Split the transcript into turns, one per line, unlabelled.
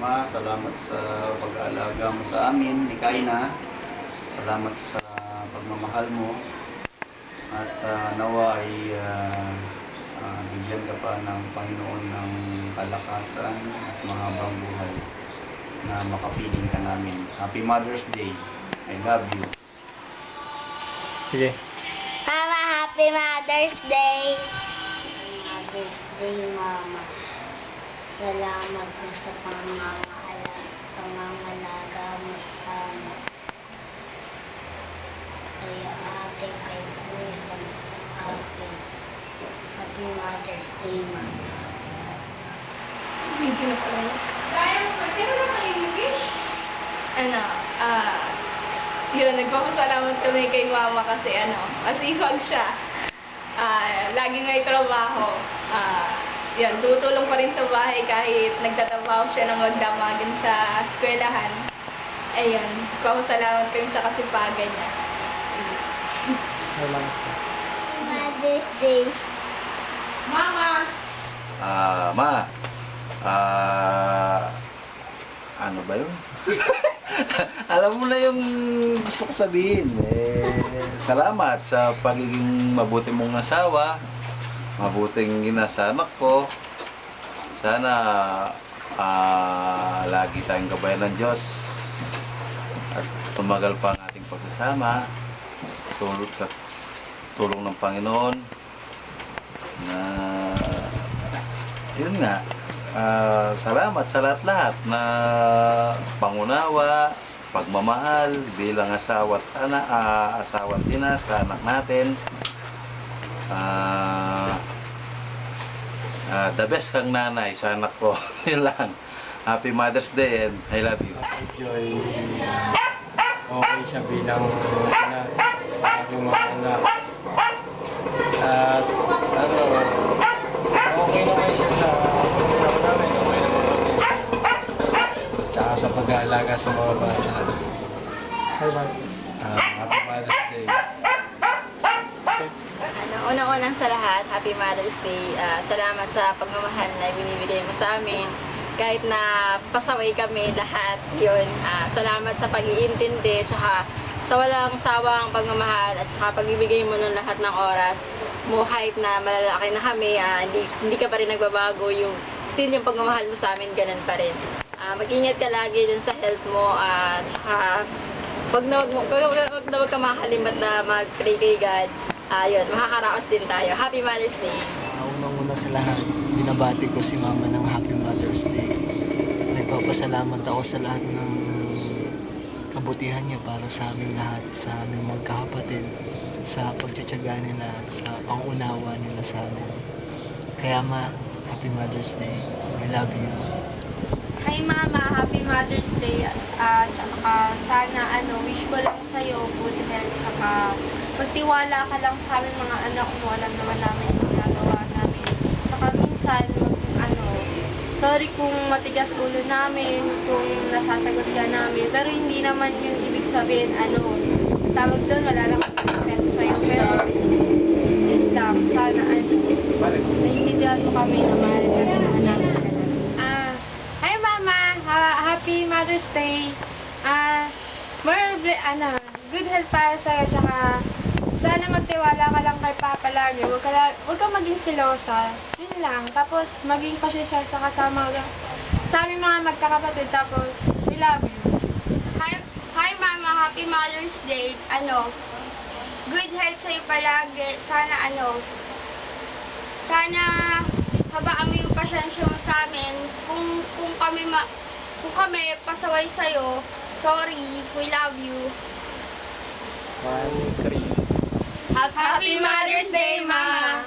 Ma, salamat sa pag-aalaga mo sa amin, ni Kaina. Salamat sa pagmamahal mo. At nawa ay bigyan ka pa ng Panginoon ng kalakasan at mahabang buhay na makapiling ka namin. Happy Mother's Day. I love you.
Sige.
Mama, Happy Mother's Day! Mother's Day, Mama. Salamat po sa pangangalaga mo sa amin. Kaya ate, kay Kuya, sa akin. Happy Mother's Day, Mama.
Video na pala yun. Ryan, pero na kayo English? Yun, nagpapasalamat kami kay Mama kasi masipag siya. Lagi may trabaho. Yan, tutulong pa rin sa bahay kahit nagtatrabaho siya ng magdamagin sa eskwelahan. Ayun, nagpapasalamat kami sa kasipagan niya.
Salamat.
Mother's Day.
Mama!
Ma, ano ba yun? Alam mo na yung gusto ko sabihin. Salamat sa pagiging mabuti mong asawa, mabuting ina sa anak ko. Sana lagi tayong gabayan ng Diyos at tumagal pa ang ating pagsasama sa tulong ng Panginoon na yun nga. Salamat sa lahat-lahat na pangunawa, pagmamahal bilang asawa at ina sa anak natin. The best kang nanay sa anak ko. Yun lang. Happy Mother's Day and I love you.
Joy. Okay siya bilang ina sa aking mga anak. At okay naman siya sa namin. Okay naman kami. Tsaka sa pag-aalaga sa mga bata. Happy Mother's Day.
Unang-unang sa lahat, Happy Mother's Day. Salamat sa pagmamahal na binibigay mo sa amin. Kahit na pasaway kami lahat, yun. Salamat sa pag-iintindi, tsaka sa walang sawang pagmamahal, at tsaka pagbibigay mo ng lahat ng oras mo kahit na malalaki na kami, hindi ka pa rin nagbabago, yung still yung pagmamahal mo sa amin, ganun pa rin. Mag-ingat ka lagi dun sa health mo, tsaka wag na wag ka makakalimot na mag-pray kay God. Yun, makakaraos din tayo. Happy Mother's Day!
Unang-una sa lahat, binabati ko si Mama ng Happy Mother's Day. Nagpapasalamat ako sa lahat ng kabutihan niya para sa aming lahat, sa aming magkakapatid, sa pagtsatsaga nila, sa pangunawa nila sa amin. Kaya Happy Mother's Day. I love you.
Hi Mama, Happy Mother's Day. Tsaka sana wish ko lang sa'yo good health, tsaka magtiwala ka lang sa amin mga anak mo. Alam naman namin yung ginagawa namin. Tsaka minsan, sorry kung matigas ulo namin, kung nasasagot ka namin, pero hindi naman yun ibig sabihin, tawag doon, wala lang respeto sa'yo, pero yun lang, sana, naiintindihan mo kami na mahal ka rin naman namin. Hi Mama, Happy Mother's Day. Good health para sa'yo, tsaka sana magtiwala ka lang kay Papa lagi. Huwag kang maging silosa. Yun lang. Tapos, maging pasensya sa kasama sa aming mga magkakapatid. Tapos, we love you. Hi Mama, Happy Mother's Day. Good health sa'yo palagi. Sana habaan mo yung pasensya mo sa amin. Kung kami pasaway sa'yo, sorry, we love you.
1, 3.
Happy Mother's Day, Mama!